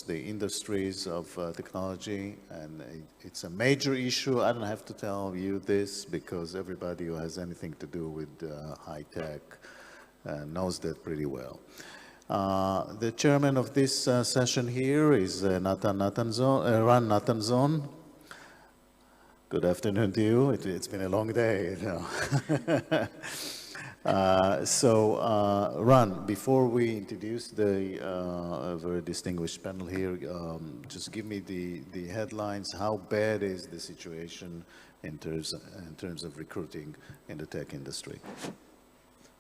the industries of technology, and it's a major issue. I don't have to tell you this because everybody who has anything to do with high tech knows that pretty well. The chairman of this session here is Ran Natanzon. Good afternoon to you. It's been a long day, you know. Ran, before we introduce the very distinguished panel here, just give me the headlines. How bad is the situation in terms of recruiting in the tech industry?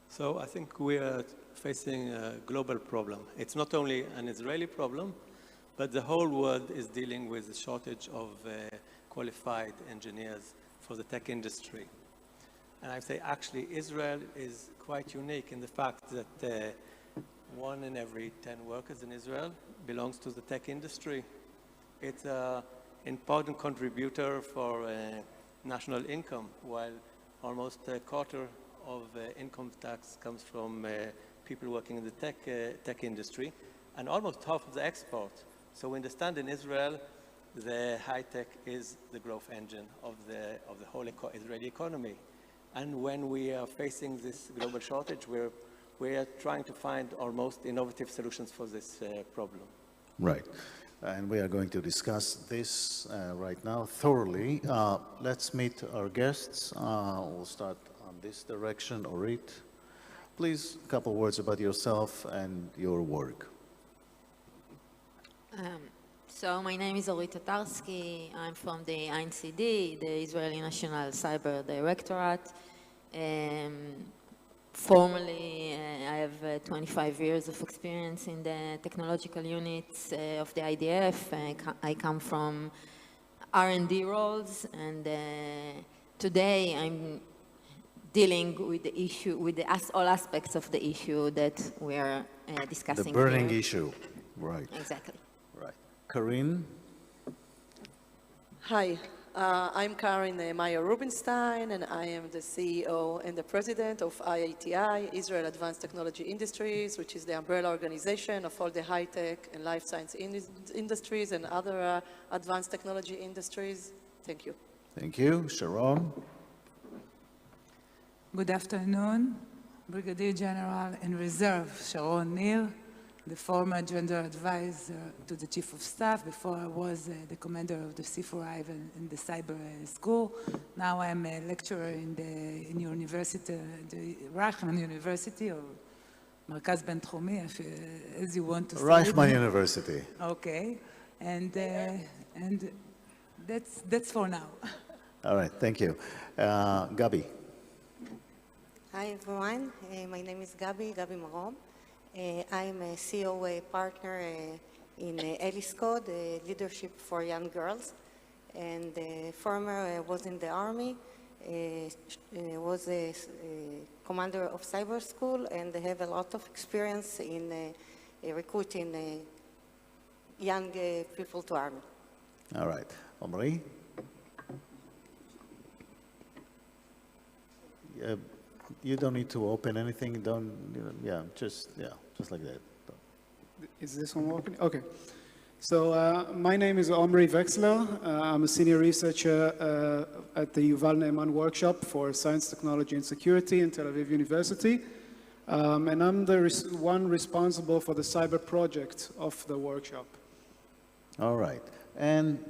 So I think we are facing a global problem. It's not only an Israeli problem, but the whole world is dealing with a shortage of qualified engineers for the tech industry. And I say actually Israel is quite unique in the fact that 1 in every 10 workers in Israel belongs to the tech industry. It's an important contributor for national income, while almost a quarter of income tax comes from people working in the tech industry, and almost half of the export. So we understand in Israel, the high tech is the growth engine of the whole Israeli economy. And when we are facing this global shortage, we are trying to find our most innovative solutions for this problem. Right. And we are going to discuss this right now thoroughly. Let's meet our guests. We'll start on this direction. Orit, please, a couple words about yourself and your work. So my name is Orit Tatarsky. I'm from the INCD, the Israeli National Cyber Directorate. Formerly, I have 25 years of experience in the technological units of the IDF. I come from R&D roles, and today I'm dealing with the issue, with all aspects of the issue that we are discussing The burning here. issue, right. Exactly. Right. Karin? Hi, I'm Karin Meyer Rubinstein, and I am the CEO and the president of IATI, Israel Advanced Technology Industries, which is the umbrella organization of all the high-tech and life science industries and other advanced technology industries. Thank you. Thank you. Sharon? Good afternoon. Brigadier General in Reserve, Sharon Nir, the former gender advisor to the Chief of Staff. Before I was the commander of the C4I in the cyber school. Now I'm a lecturer in the university, the Reichman University, or Merkaz Ben Tchomi, as you want to say. Reichman University. Okay, and that's for now. All right, thank you. Gabi? Hi everyone, my name is Gabi Marom. I'm a CEO partner in IHLS Code, Leadership for Young Girls, and former was in the Army, was a commander of cyber school, and they have a lot of experience in recruiting young people to Army. All right. Omri? You don't need to open anything. Don't, just like that. Is this one working? Okay. So my name is Omri Wexler. I'm a senior researcher at the Yuval Ne'eman Workshop for Science, Technology, and Security in Tel Aviv University. And I'm the one responsible for the cyber project of the workshop. All right. And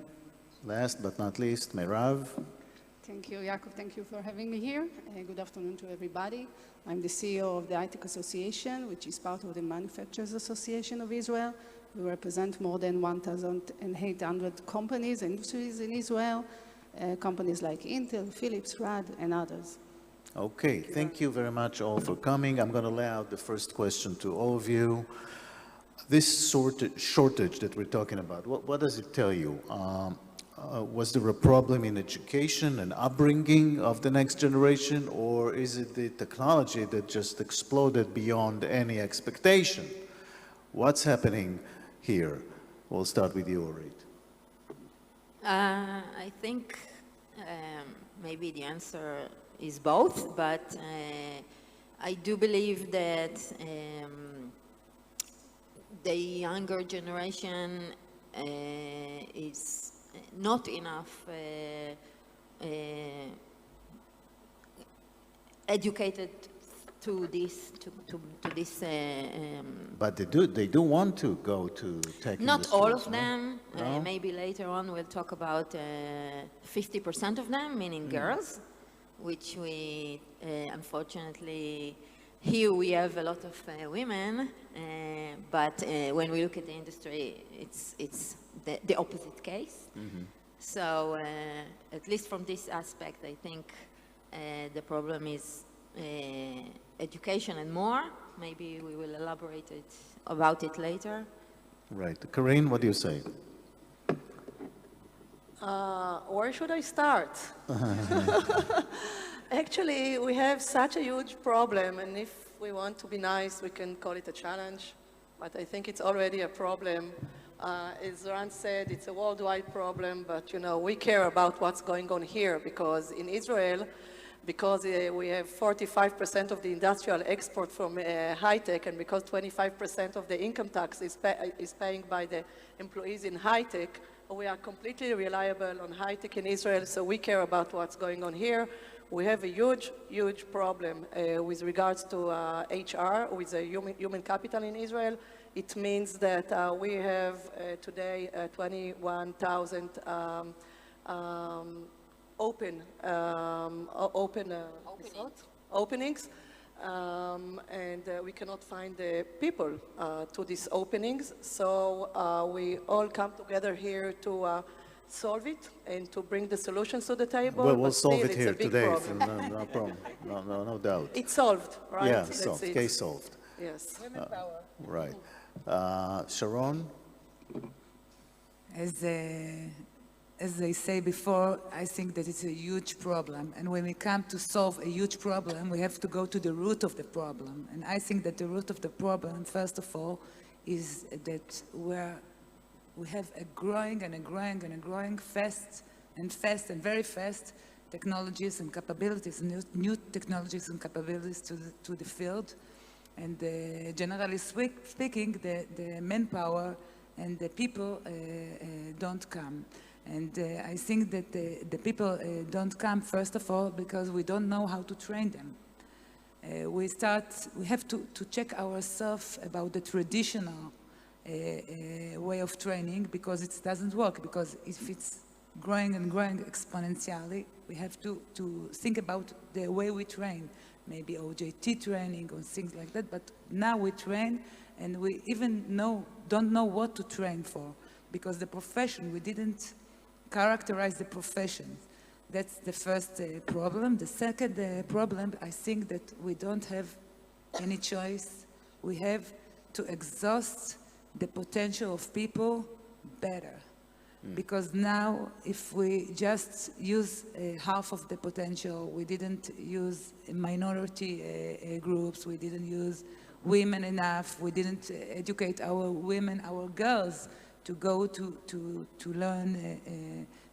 last but not least, Merav. Thank you, Yaakov. Thank you for having me here. Good afternoon to everybody. I'm the CEO of the ITech Association, which is part of the Manufacturers Association of Israel. We represent more than 1,800 companies and industries in Israel, companies like Intel, Philips, RAD, and others. Okay, thank you very much all for coming. I'm going to lay out the first question to all of you. This shortage that we're talking about, what does it tell you? Was there a problem in education and upbringing of the next generation, or is it the technology that just exploded beyond any expectation? What's happening here? We'll start with you, Orit. I think maybe the answer is both, but the younger generation is not enough educated to this But they do want to go to tech not industries, all of no? them. No? Maybe later on we'll talk about 50% of them, meaning girls, which we unfortunately here we have a lot of women, but when we look at the industry, it's the opposite case. So at least from this aspect, I think the problem is education and more. Maybe we will elaborate about it later. Right. Corinne, what do you say? Where should I start? Actually, we have such a huge problem, and if we want to be nice, we can call it a challenge, but I think it's already a problem. As Ran said, it's a worldwide problem, but you know, we care about what's going on here, because in Israel, because we have 45% of the industrial export from high-tech, and because 25% of the income tax is paying by the employees in high-tech, we are completely reliable on high-tech in Israel, so we care about what's going on here. We have a huge, huge problem with regards to HR, with the human capital in Israel. It means that we have today 21,000 openings, and we cannot find the people to these openings. So we all come together here to solve it and to bring the solutions to the table. Well, we'll but solve still, it here it's a big today. problem. No problem. No doubt. It's solved, right? Yeah, That's solved. it. Case solved. Yes. Right. Sharon? As they say before, I think that it's a huge problem. And when we come to solve a huge problem, we have to go to the root of the problem. And I think that the root of the problem, first of all, is that we have a growing fast and very fast technologies and capabilities, new technologies and capabilities to the field. And generally speaking, the manpower and the people don't come. And I think that the people don't come, first of all, because we don't know how to train them. We have to check ourselves about the traditional way of training, because it doesn't work, because if it's growing exponentially, we have to think about the way we train, maybe OJT training or things like that, but now we train and we even don't know what to train for, because the profession, we didn't characterize the profession. That's the first problem. The second problem, I think that we don't have any choice. We have to exhaust the potential of people better. Because now, if we just use half of the potential, we didn't use minority groups, we didn't use women enough, we didn't educate our women, our girls, to go to learn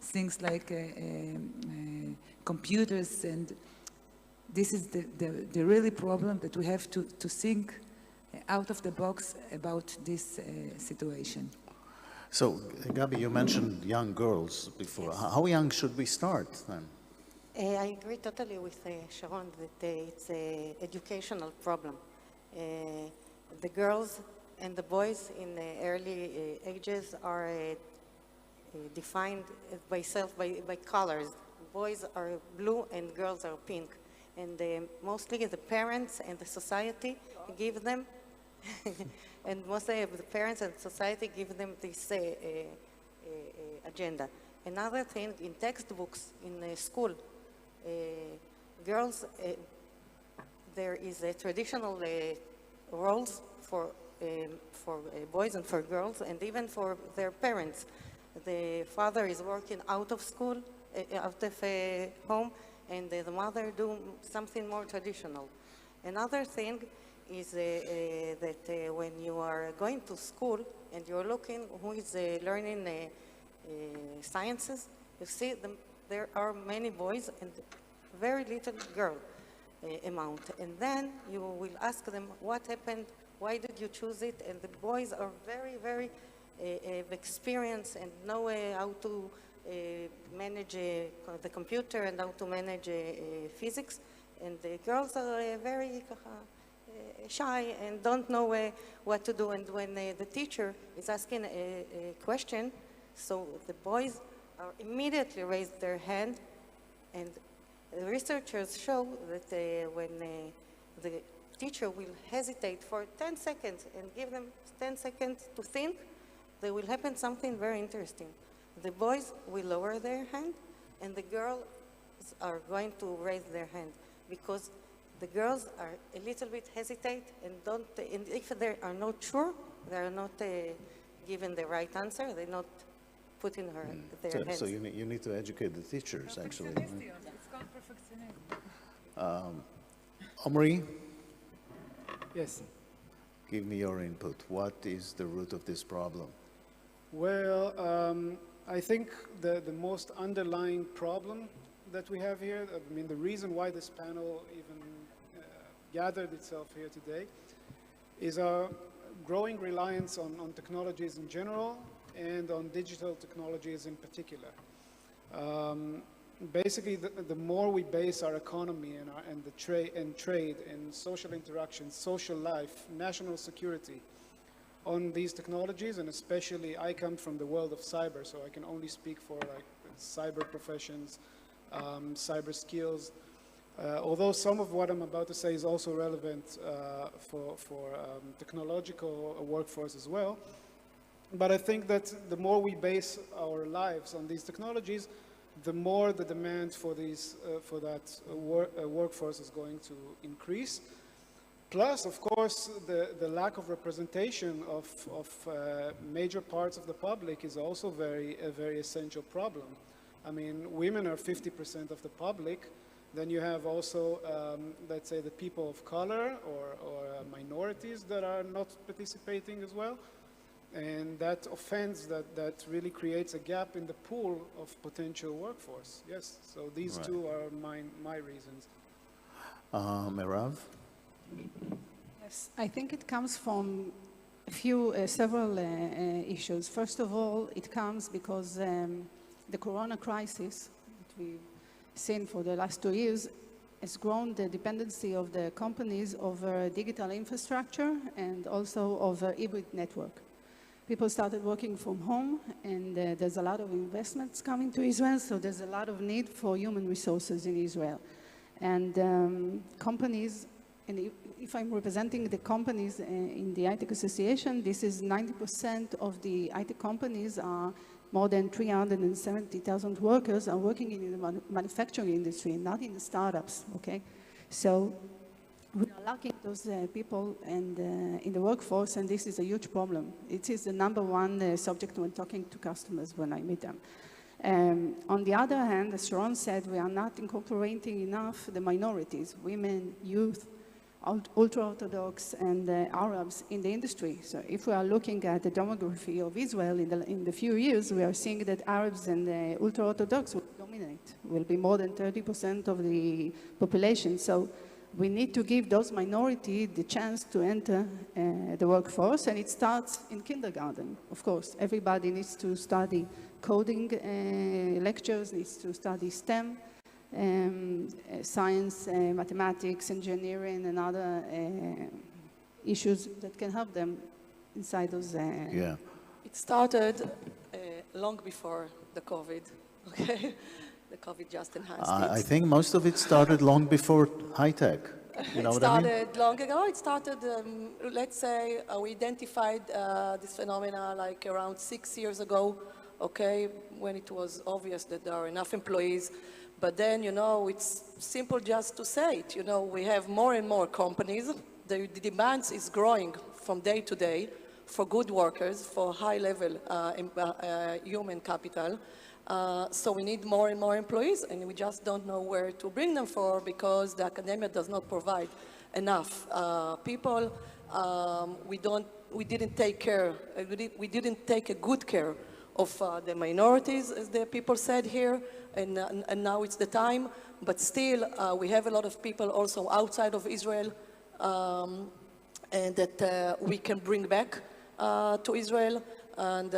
things like computers, and this is the really problem, that we have to think out of the box about this situation. So, Gabi, you mentioned young girls before. Yes. How young should we start then? I agree totally with Sharon that it's an educational problem. The girls and the boys in the early ages are defined by colors. Boys are blue and girls are pink. And mostly the parents and the society give them and mostly the parents and society give them this agenda. Another thing, in textbooks in school, girls, there is a traditional roles for boys and for girls, and even for their parents. The father is working out of school, out of home, and the mother do something more traditional. Another thing is that when you are going to school and you're looking who is learning sciences, you see there are many boys and very little girl amount. And then you will ask them what happened Why did you choose it? And the boys are very, very experienced and know how to manage the computer and how to manage physics. And the girls are very shy and don't know what to do. And when the teacher is asking a question, so the boys are immediately raise their hand. And the researchers show that when the teacher will hesitate for 10 seconds and give them 10 seconds to think, there will happen something very interesting. The boys will lower their hand, and the girls are going to raise their hand, because the girls are a little bit hesitate and don't, and if they are not sure, they are not given the right answer, they're not putting their hands. So you need to educate the teachers, actually. It's called perfectionism. Omri, Yes. give me your input. What is the root of this problem? Well, I think the most underlying problem that we have here, I mean, the reason why this panel even gathered itself here today, is our growing reliance on technologies in general and on digital technologies in particular. Basically, the more we base our economy and trade and social interactions, social life, national security on these technologies, and especially I come from the world of cyber, so I can only speak for like cyber professions, cyber skills. Although some of what I'm about to say is also relevant for technological workforce as well. But I think that the more we base our lives on these technologies, the more the demand for that workforce is going to increase. Plus, of course, the lack of representation of major parts of the public is also a very essential problem. I mean, women are 50% of the public. Then you have also, let's say, the people of color or minorities that are not participating as well. And that offends, that really creates a gap in the pool of potential workforce. Yes, so these two are my reasons. Merav? Yes, I think it comes from several issues. First of all, it comes because the corona crisis that we've seen for the last 2 years has grown the dependency of the companies over digital infrastructure and also over hybrid network. People started working from home, and there's a lot of investments coming to Israel, so there's a lot of need for human resources in Israel. And companies, and if I'm representing the companies in the ITech Association, this is 90% of the ITech companies are more than 370,000 workers are working in the manufacturing industry, not in the startups, okay? So we are lacking those people and in the workforce, and this is a huge problem. It is the #1 subject when talking to customers when I meet them. On the other hand, as Sharon said, we are not incorporating enough the minorities, women, youth, ultra-Orthodox, and Arabs in the industry. So if we are looking at the demography of Israel in the few years, we are seeing that Arabs and ultra-Orthodox will dominate, will be more than 30% of the population. So we need to give those minorities the chance to enter the workforce, and it starts in kindergarten, of course. Everybody needs to study coding lectures, needs to study STEM, science, mathematics, engineering, and other issues that can help them inside those. Yeah. It started long before the COVID, okay? The COVID just enhanced it. I think most of it started long before high tech. You know it what I mean? started long ago. It started, let's say, we identified this phenomena like around 6 years ago, okay, when it was obvious that there are enough employees. But then, you know, it's simple just to say it. You know, we have more and more companies. The demand is growing from day to day for good workers, for high-level human capital. So we need more and more employees, and we just don't know where to bring them for because the academia does not provide enough people. We didn't take care. We didn't take a good care of the minorities, as the people said here, and now it's the time. But still, we have a lot of people also outside of Israel and that we can bring back to Israel. And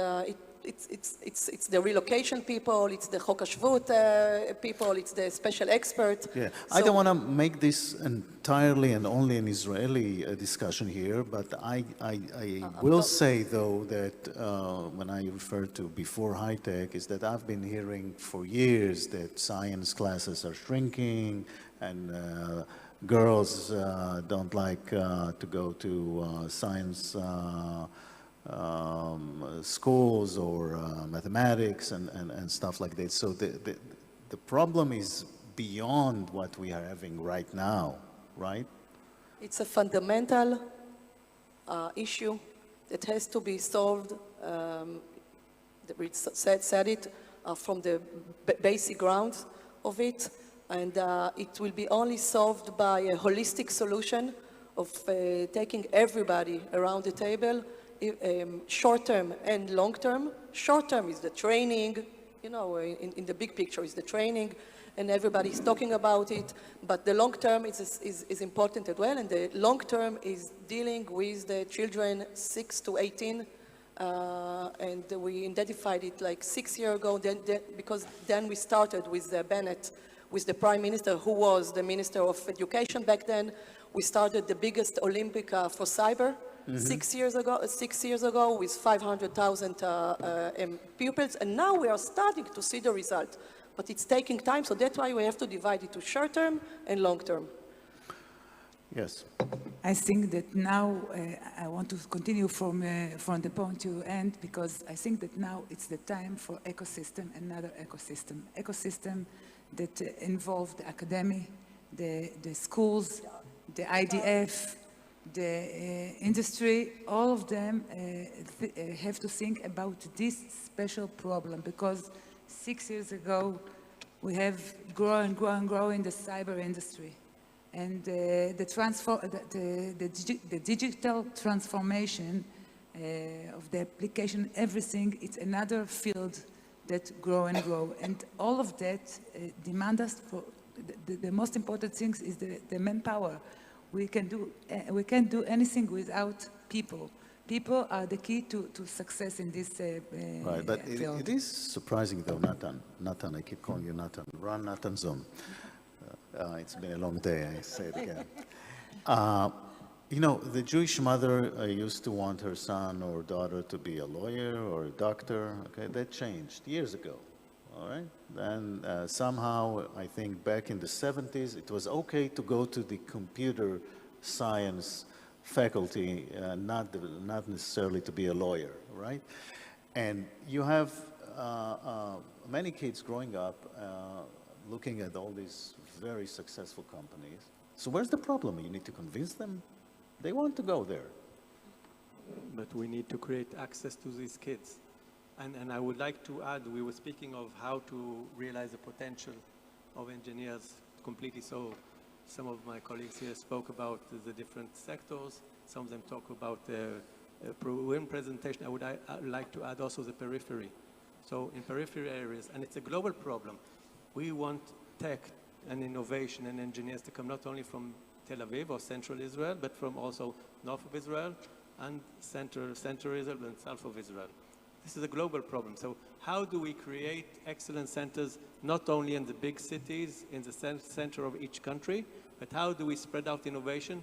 it's the relocation people, it's the Chok HaShvut people, it's the special expert. Yeah, I don't want to make this entirely and only an Israeli discussion here, but I will say, though, that when I refer to before high-tech, is that I've been hearing for years that science classes are shrinking and girls don't like to go to science schools or mathematics and stuff like that. So the problem is beyond what we are having right now, right? It's a fundamental issue that has to be solved. We said it from the basic grounds of it, and it will be only solved by a holistic solution of taking everybody around the table, short-term and long-term. Short-term is the training, you know, in the big picture is the training, and everybody's talking about it, but the long-term is important as well, and the long-term is dealing with the children 6 to 18, and we identified it like 6 years ago, because then we started with Bennett, with the Prime Minister, who was the Minister of Education back then. We started the biggest Olympic for cyber. 6 years ago with 500,000 pupils, and now we are starting to see the result. But it's taking time, so that's why we have to divide it to short-term and long-term. Yes. I think that now I want to continue from the point you end, because I think that now it's the time for ecosystem, another ecosystem that involves the academy, the schools, the IDF, the industry. All of them have to think about this special problem, because 6 years ago we have grown in the cyber industry, and the digital transformation of the application, everything, it's another field that grow, and all of that demand us for the most important things is the manpower. We can't do anything without people. People are the key to success in this Right, but field. it is surprising, though, Nathan, I keep calling you Nathan. Run Nathan Zone. It's been a long day, I say it again. You know, the Jewish mother used to want her son or daughter to be a lawyer or a doctor. Okay, that changed years ago. All right, and somehow I think back in the 70s it was okay to go to the computer science faculty, not necessarily to be a lawyer, right? And you have many kids growing up looking at all these very successful companies. So where's the problem? You need to convince them. They want to go there. But we need to create access to these kids. And I would like to add, we were speaking of how to realize the potential of engineers completely. So some of my colleagues here spoke about the different sectors. Some of them talk about the presentation. I would like to add also the periphery. So in periphery areas, and it's a global problem, we want tech and innovation and engineers to come not only from Tel Aviv or central Israel, but from also north of Israel and center Israel and south of Israel. This is a global problem. So how do we create excellent centers, not only in the big cities, in the center of each country, but how do we spread out innovation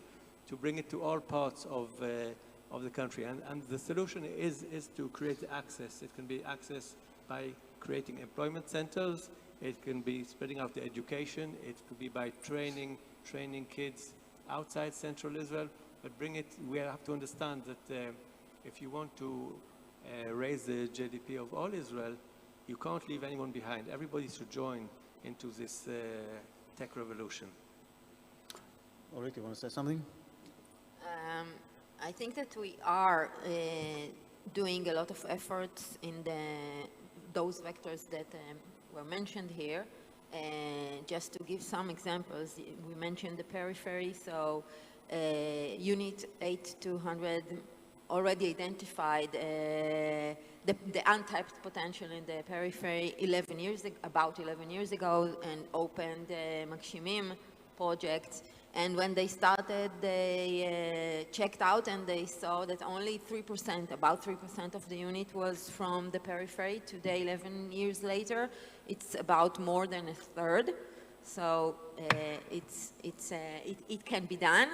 to bring it to all parts of the country? And the solution is to create access. It can be access by creating employment centers. It can be spreading out the education. It could be by training kids outside central Israel. But we have to understand that if you want to raise the GDP of all Israel, you can't leave anyone behind. Everybody should join into this tech revolution. Orit, you want to say something? I think that we are doing a lot of efforts in those vectors that were mentioned here. Just to give some examples, we mentioned the periphery, so Unit 8200 already identified the untapped potential in the periphery about 11 years ago, and opened Magshimim project. And when they started, they checked out and they saw that only 3%, about 3% of the unit was from the periphery. Today, 11 years later, it's about more than a third. So it can be done.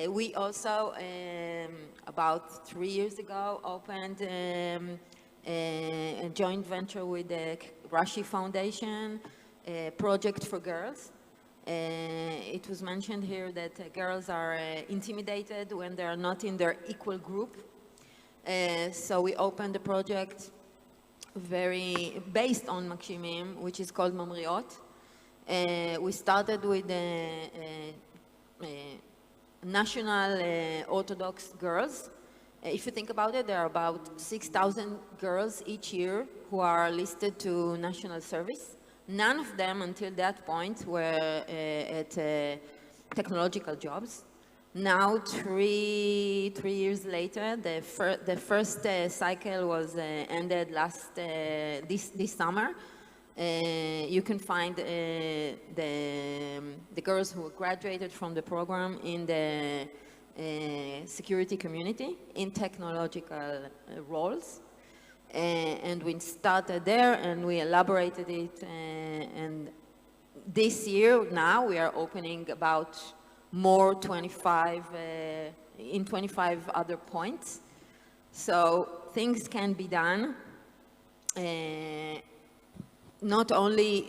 We also, about 3 years ago, opened a joint venture with the Rashi Foundation, a project for girls. It was mentioned here that girls are intimidated when they are not in their equal group. So we opened a project based on Magshimim, which is called Mamriot. We started with national Orthodox girls. If you think about it, there are about 6,000 girls each year who are listed to national service. None of them until that point were at technological jobs. Now, three years later, the first cycle was ended this summer. You can find the girls who graduated from the program in the security community in technological roles. And we started there and we elaborated it, and this year now we are opening about more 25 in 25 other points. So things can be done, not only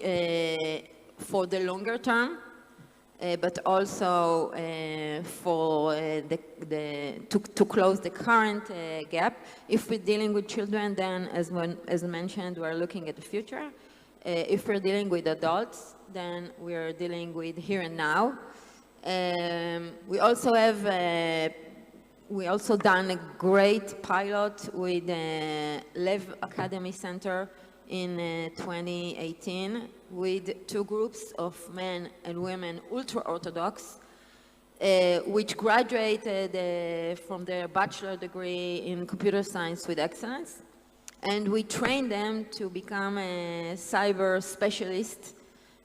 for the longer term, but also for to close the current gap. If we're dealing with children, then as mentioned, we're looking at the future. If we're dealing with adults, then we're dealing with here and now. We also have done a great pilot with the Lev Academy Center in 2018 with 2 groups of men and women, ultra-Orthodox, which graduated from their bachelor degree in computer science with excellence. And we trained them to become a cyber specialist.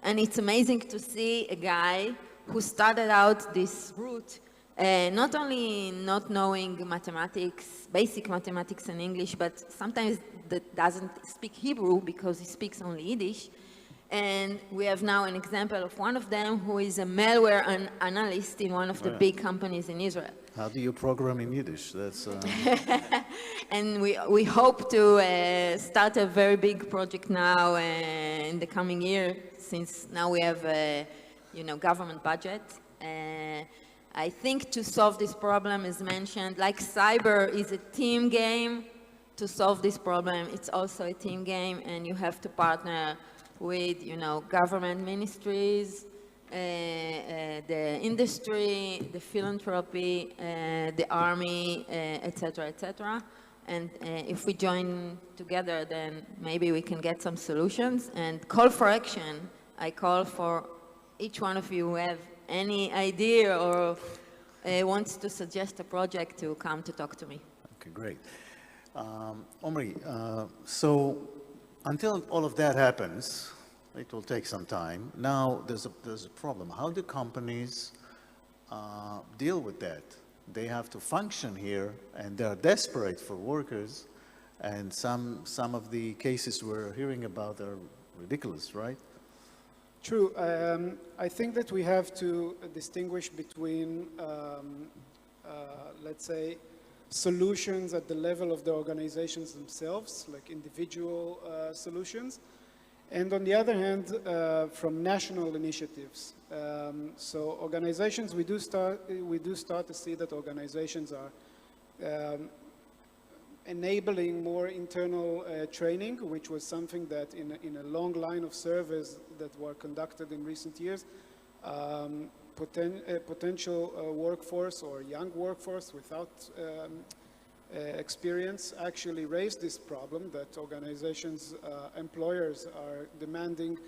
And it's amazing to see a guy who started out this route, not only not knowing mathematics, basic mathematics and English, but sometimes that doesn't speak Hebrew because he speaks only Yiddish. And we have now an example of one of them who is a malware analyst in one of the big companies in Israel. How do you program in Yiddish? That's And we hope to start a very big project now in the coming year, since now we have government budget. I think to solve this problem, as mentioned, like cyber is a team game. To solve this problem, it's also a team game, and you have to partner with, government ministries, the industry, the philanthropy, the army, etc., etc. And if we join together, then maybe we can get some solutions. And call for action. I call for each one of you who have any idea or wants to suggest a project to come to talk to me. okay, great. Omri, so until all of that happens, it will take some time. Now there's a problem. How do companies deal with that? They have to function here, and they're desperate for workers, and some of the cases we're hearing about are ridiculous, right? True. I think that we have to distinguish between, let's say, solutions at the level of the organizations themselves, like individual solutions, and on the other hand, from national initiatives. So organizations, we do start to see that organizations are enabling more internal training, which was something that in a long line of surveys that were conducted in recent years, potential workforce or young workforce without experience actually raised this problem that organizations, employers are demanding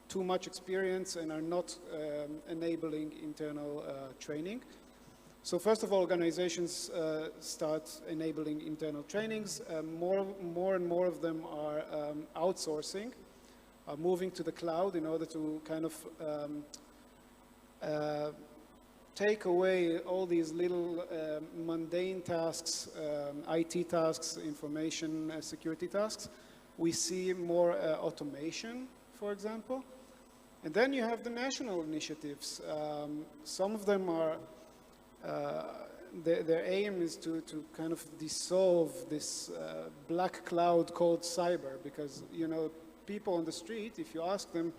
too much experience and are not enabling internal training. So first of all, organizations start enabling internal trainings. More and more of them are outsourcing, are moving to the cloud in order to kind of take away all these little mundane tasks, IT tasks, information security tasks. We see more automation, for example. And then you have the national initiatives. Some of them are, their aim is to kind of dissolve this black cloud called cyber, because, you know, people on the street, if you ask them,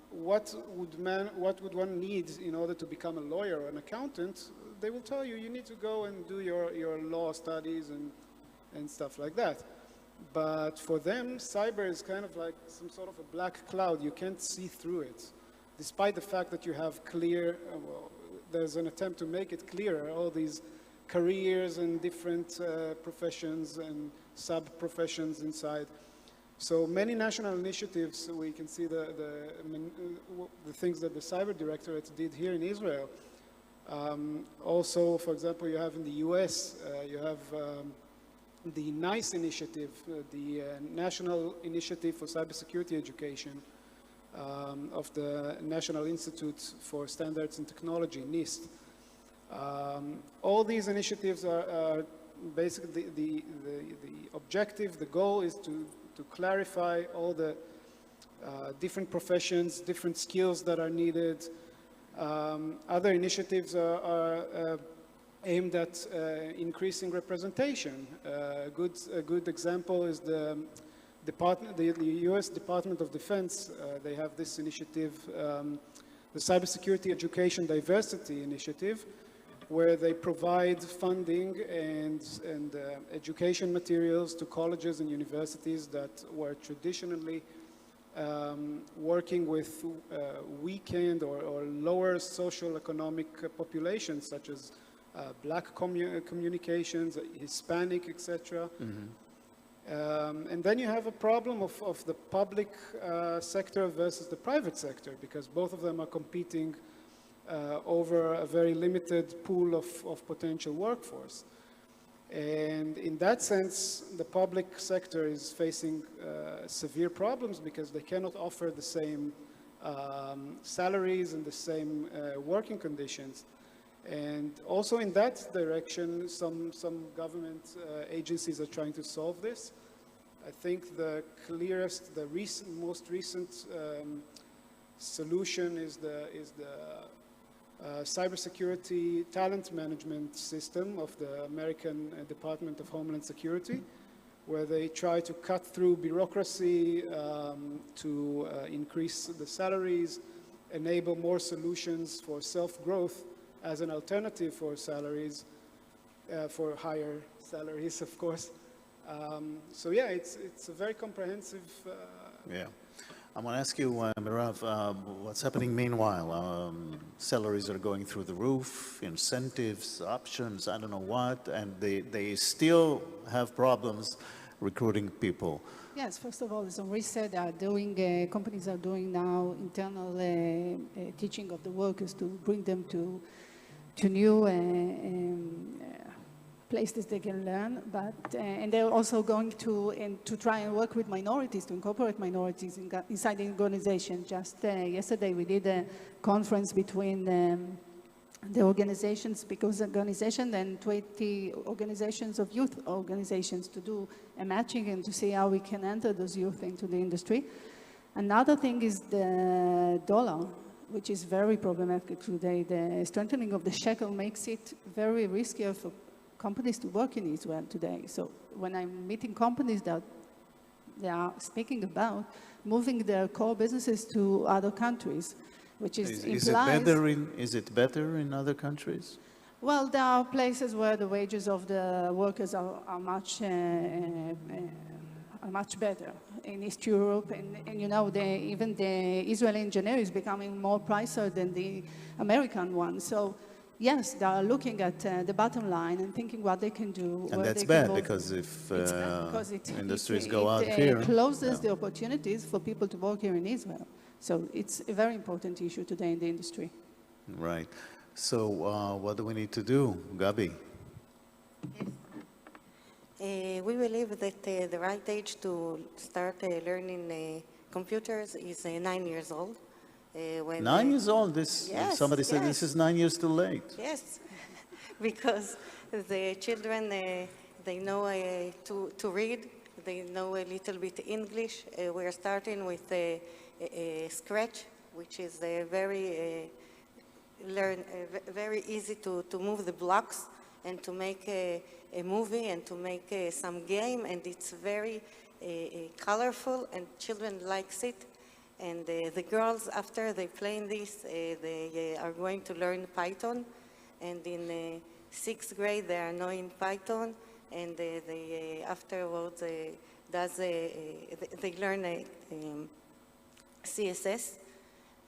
what would one need in order to become a lawyer or an accountant, they will tell you, you need to go and do your law studies and stuff like that. But for them, cyber is kind of like some sort of a black cloud. You can't see through it, despite the fact that you have clear, well, there's an attempt to make it clearer, all these careers and different professions and sub-professions inside. So many national initiatives, we can see the things that the Cyber Directorate did here in Israel. Also, for example, you have in the US, you have the NICE initiative, the National Initiative for Cybersecurity Education of the National Institute for Standards and Technology, NIST. All these initiatives are basically the objective, the goal is to clarify all the different professions, different skills that are needed. Other initiatives are aimed at increasing representation. A good example is the US Department of Defense. They have this initiative, the Cybersecurity Education Diversity Initiative, where they provide funding and education materials to colleges and universities that were traditionally working with weakened or lower social economic populations, such as black communications, Hispanic, etc. And then you have a problem of the public sector versus the private sector, because both of them are competing over a very limited pool of potential workforce. And in that sense, the public sector is facing severe problems because they cannot offer the same salaries and the same working conditions. And also in that direction, some government agencies are trying to solve this. I think the clearest, the most recent solution is the cybersecurity talent management system of the American Department of Homeland Security, where they try to cut through bureaucracy to increase the salaries, enable more solutions for self-growth as an alternative for salaries, for higher salaries, of course. So yeah, it's a very comprehensive. Yeah. I'm going to ask you, Mirav, what's happening meanwhile? Salaries are going through the roof, incentives, options, I don't know what, and they still have problems recruiting people. Yes, first of all, as Omri said, companies are doing now internal teaching of the workers to bring them to new places they can learn, and they're also going to try and work with minorities, to incorporate minorities inside the organization. Just yesterday we did a conference between the organizations, because organization and 20 organizations of youth organizations to do a matching and to see how we can enter those youth into the industry. Another thing is the dollar, which is very problematic today. The strengthening of the shekel makes it very risky for companies to work in Israel today. So when I'm meeting companies that they are speaking about moving their core businesses to other countries, which is it better in other countries? Well, there are places where the wages of the workers are much better. In East Europe, and you know, even the Israeli engineer is becoming more pricier than the American one. So yes, they are looking at the bottom line and thinking what they can do. And that's bad, because if industries go out here, it closes the opportunities for people to work here in Israel. So it's a very important issue today in the industry. Right. So what do we need to do, Gabi? We believe that the right age to start learning computers is 9 years old. when 9 years old, this, Yes, somebody said yes. this is 9 years too late. Yes, because the children, they know to read, they know a little bit English. We are starting with Scratch, which is very very easy to move the blocks and to make a movie and to make some game, and it's very colorful, and children likes it. And the girls, after they playing this, they are going to learn Python, and in 6th grade they are knowing Python, and they afterwards they learn CSS,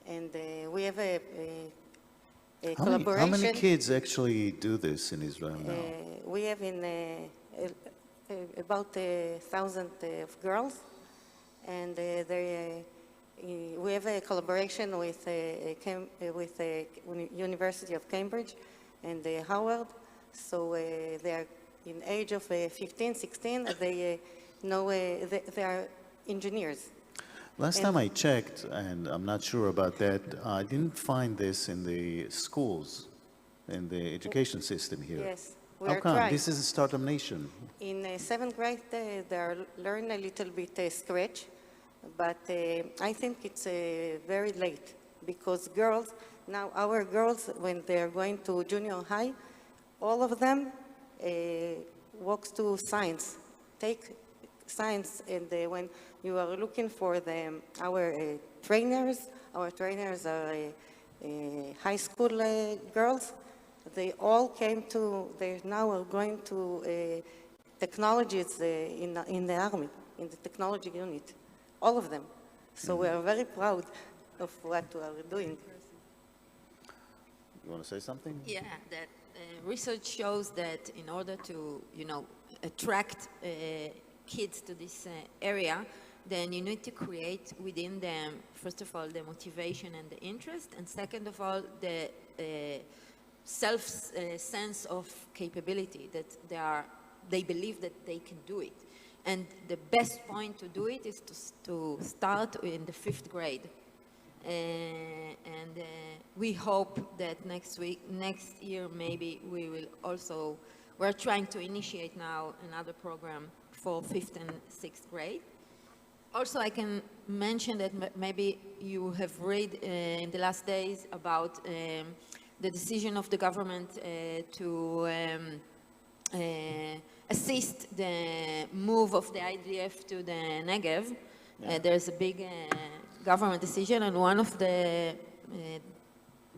and we have a collaboration. How many kids actually do this in Israel now? We have about 1,000 of girls, and we have a collaboration with the University of Cambridge and Howard. So they are in age of 15, 16. They know they are engineers. Last time I checked, and I'm not sure about that, I didn't find this in the schools, in the education system here. Yes, we How are come? trying. This is a startup nation. In 7th grade, they are learn a little bit Scratch, but I think it's very late, because girls, now our girls, when they are going to junior high, all of them walks to science, take science, and when you are looking for our trainers are high school girls. They all came to, they now are going to technologies in the army, in the technology unit, all of them. So we are very proud of what we are doing. You want to say something? Yeah, that research shows that in order to, attract kids to this area, then you need to create within them, first of all, the motivation and the interest, and second of all, the sense of capability, that they believe that they can do it. And the best point to do it is to start in the 5th grade. And we hope that next year maybe we will also, we're trying to initiate now another program for 5th and 6th grade. Also, I can mention that maybe you have read in the last days about the decision of the government to assist the move of the IDF to the Negev. Yeah. There's a big government decision, and one of the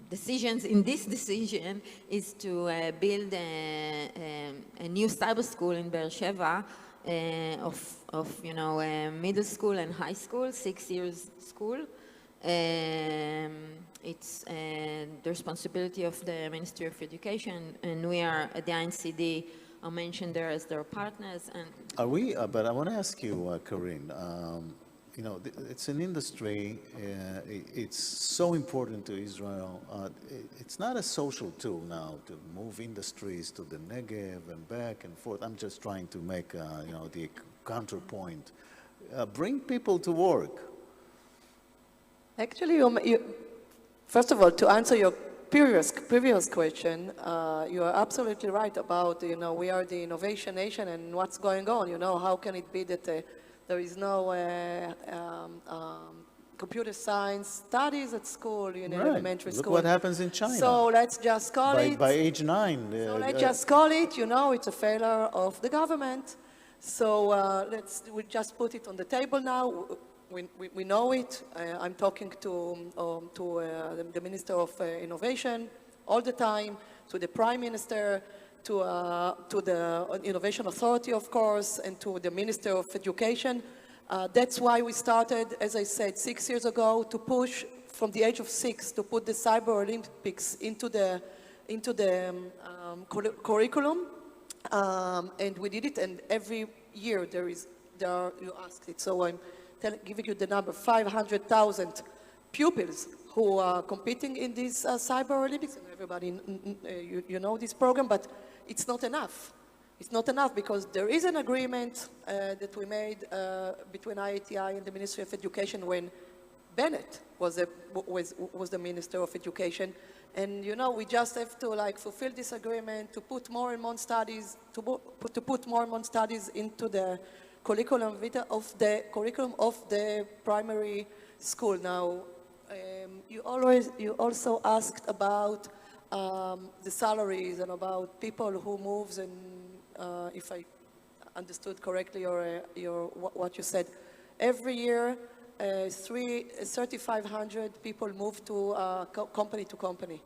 decisions in this decision is to build a new cyber school in Beersheba of middle school and high school, 6 years school. It's the responsibility of the Ministry of Education, and we are at the INCD are mentioned there as their partners. And Are we? But I want to ask you, Corinne. It's an industry. It's so important to Israel. It's not a social tool now to move industries to the Negev and back and forth. I'm just trying to make the counterpoint. Bring people to work. Actually, first of all, to answer your previous question, you are absolutely right about, we are the innovation nation and what's going on. How can it be that there is no computer science studies at school, elementary school. Look what happens in China. So let's just call it. By age 9. So let's just call it, it's a failure of the government. So we just put it on the table now. We know it. I'm talking to the Minister of Innovation all the time, to the Prime Minister, to the Innovation Authority, of course, and to the Minister of Education. That's why we started, as I said, 6 years ago, to push from the age of 6 to put the Cyber Olympics into the curriculum, and we did it. And every year you asked it, so I'm giving you the number: 500,000 pupils who are competing in these Cyber Olympics. And everybody, you know this program, but it's not enough. It's not enough because there is an agreement that we made between IATI and the Ministry of Education when Bennett was the Minister of Education. And you know, we just have to like fulfill this agreement to put more and more studies, to put more and more studies into the curriculum vitae of the curriculum of the primary school. Now, you also asked about the salaries and about people who moves, and if I understood correctly what you said, every year 3,500 people move to company to company.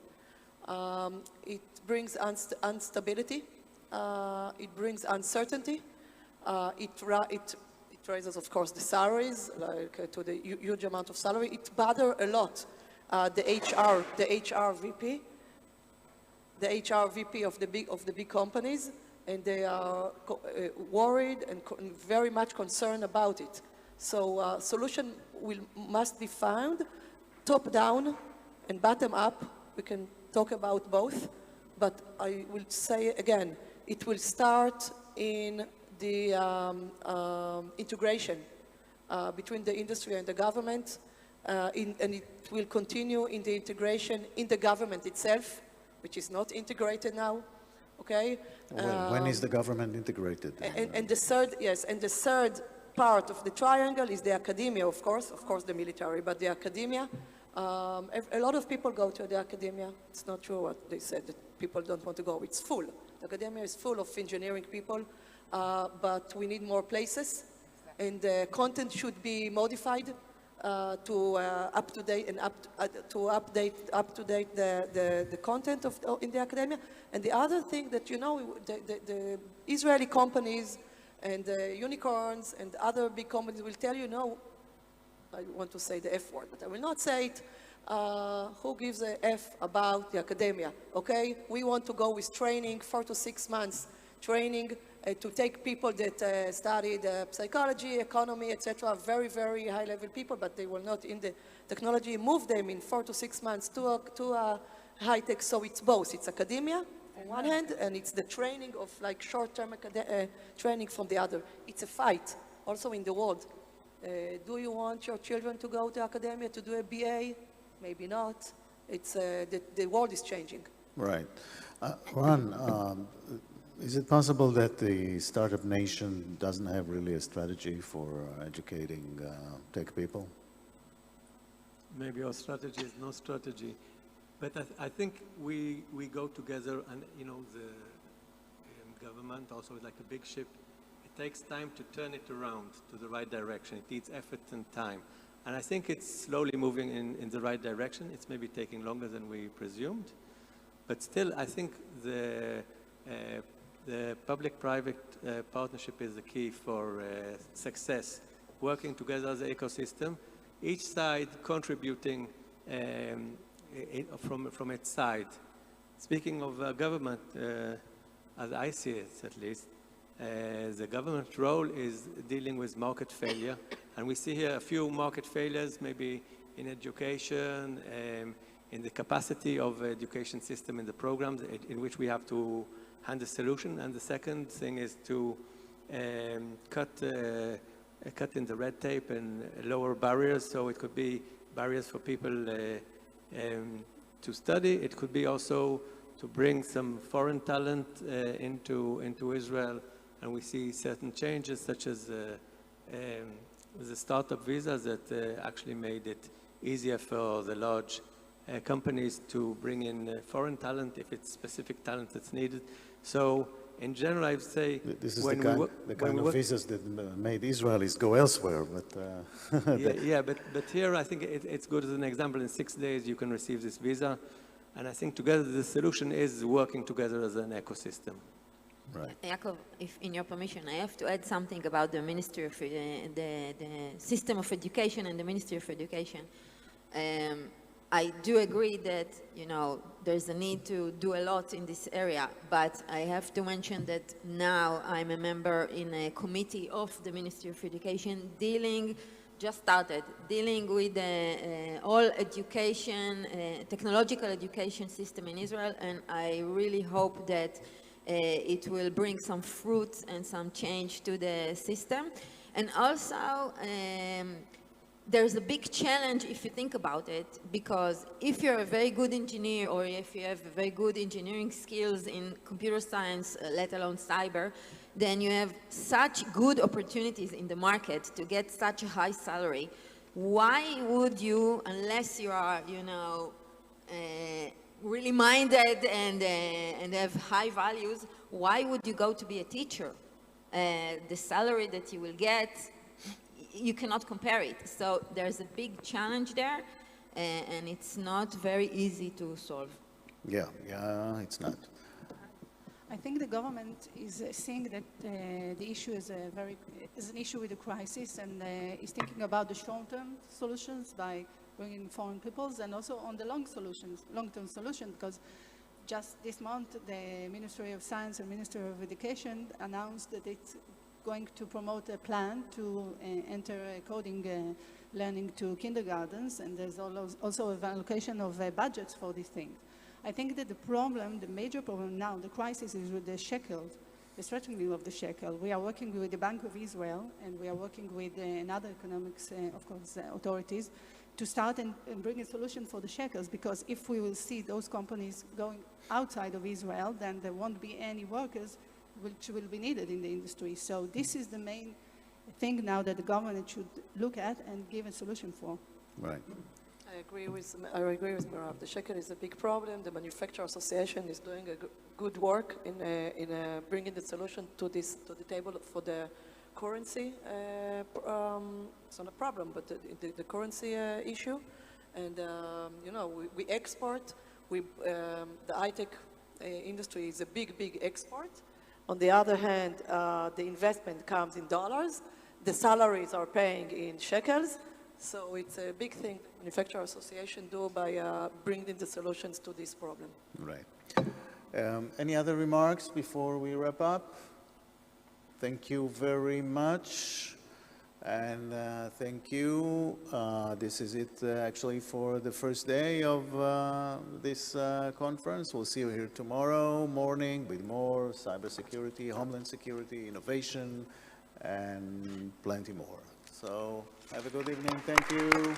It brings instability. It brings uncertainty. It raises, of course, the salaries, like to the huge amount of salary. It bothers a lot the HR VP of the big companies, and they are worried and very much concerned about it. So solution must be found top down and bottom up. We can talk about both, but I will say again, it will start in the integration between the industry and the government, and it will continue in the integration in the government itself, which is not integrated now. Okay. Well, when is the government integrated? And the third, yes, and the third part of the triangle is the academia, of course the military, but the academia. A lot of people go to the academia. It's not true what they said, that people don't want to go. It's full. The academia is full of engineering people, but we need more places, and the content should be modified to up to date and to update the content in the academia. And the other thing that, you know, the Israeli companies and unicorns and other big companies will tell you, no, I want to say the F word, but I will not say it. Who gives a F about the academia? Okay, we want to go with training, 4 to 6 months training to take people that studied psychology, economy, etc. Very, very high-level people, but they were not in the technology. Move them in 4 to 6 months to high-tech. So it's both. It's academia on one hand, and it's the training of like short-term training from the other. It's a fight also in the world. Do you want your children to go to academia to do a BA? Maybe not. It's the world is changing. Right. Ron, is it possible that the startup nation doesn't have really a strategy for educating tech people? Maybe our strategy is no strategy, but I think we go together, and you know, the government also is like a big ship. It takes time to turn it around to the right direction. It needs effort and time. And I think it's slowly moving in the right direction. It's maybe taking longer than we presumed. But still, I think the public-private partnership is the key for success. Working together as an ecosystem, each side contributing from its side. Speaking of government, as I see it at least, the government role is dealing with market failure. And we see here a few market failures, maybe in education, in the capacity of education system in the programs in which we have to hand a solution. And the second thing is to cut in the red tape and lower barriers. So it could be barriers for people to study. It could be also to bring some foreign talent into Israel. And we see certain changes, such as the startup visas that actually made it easier for the large companies to bring in foreign talent if it's specific talent that's needed. So in general, I would say this is the kind of visas that made Israelis go elsewhere. But but here I think it's good as an example. In 6 days you can receive this visa, and I think together the solution is working together as an ecosystem. Right. Yaakov, if in your permission, I have to add something about the Ministry of the system of education and the Ministry of Education. I do agree that, you know, there's a need to do a lot in this area, but I have to mention that now I'm a member in a committee of the Ministry of Education just started dealing with all education, technological education system in Israel, and I really hope that it will bring some fruits and some change to the system. And also, there's a big challenge if you think about it, because if you're a very good engineer or if you have very good engineering skills in computer science, let alone cyber, then you have such good opportunities in the market to get such a high salary. Why would you, unless you are, you know, really minded and have high values, why would you go to be a teacher? The salary that you will get, you cannot compare it. So there's a big challenge there, and it's not very easy to solve. Yeah, it's not. I think the government is seeing that the issue is an issue with the crisis, and is thinking about the short-term solutions by bringing foreign peoples, and also on the long-term solution, because just this month, the Ministry of Science and Ministry of Education announced that it's going to promote a plan to enter coding learning to kindergartens, and there's also an allocation of budgets for these things. I think that the major problem now, the crisis is with the shekel, the strengthening of the shekel. We are working with the Bank of Israel, and we are working with another economics, of course, authorities, to start and bring a solution for the shekels, because if we will see those companies going outside of Israel, then there won't be any workers which will be needed in the industry. So this is the main thing now that the government should look at and give a solution for. Right. I agree with Marom. The shekel is a big problem. The Manufacturer Association is doing a good work in bringing the solution to the table for the currency. It's not a problem, but the currency issue. And you know, we export. The high-tech industry is a big export. On the other hand, the investment comes in dollars. The salaries are paying in shekels. So it's a big thing Manufacturer Association do by bringing the solutions to this problem. Right. Any other remarks before we wrap up? Thank you very much. And thank you. This is it actually for the first day of this conference. We'll see you here tomorrow morning with more cybersecurity, homeland security, innovation, and plenty more. So have a good evening. Thank you.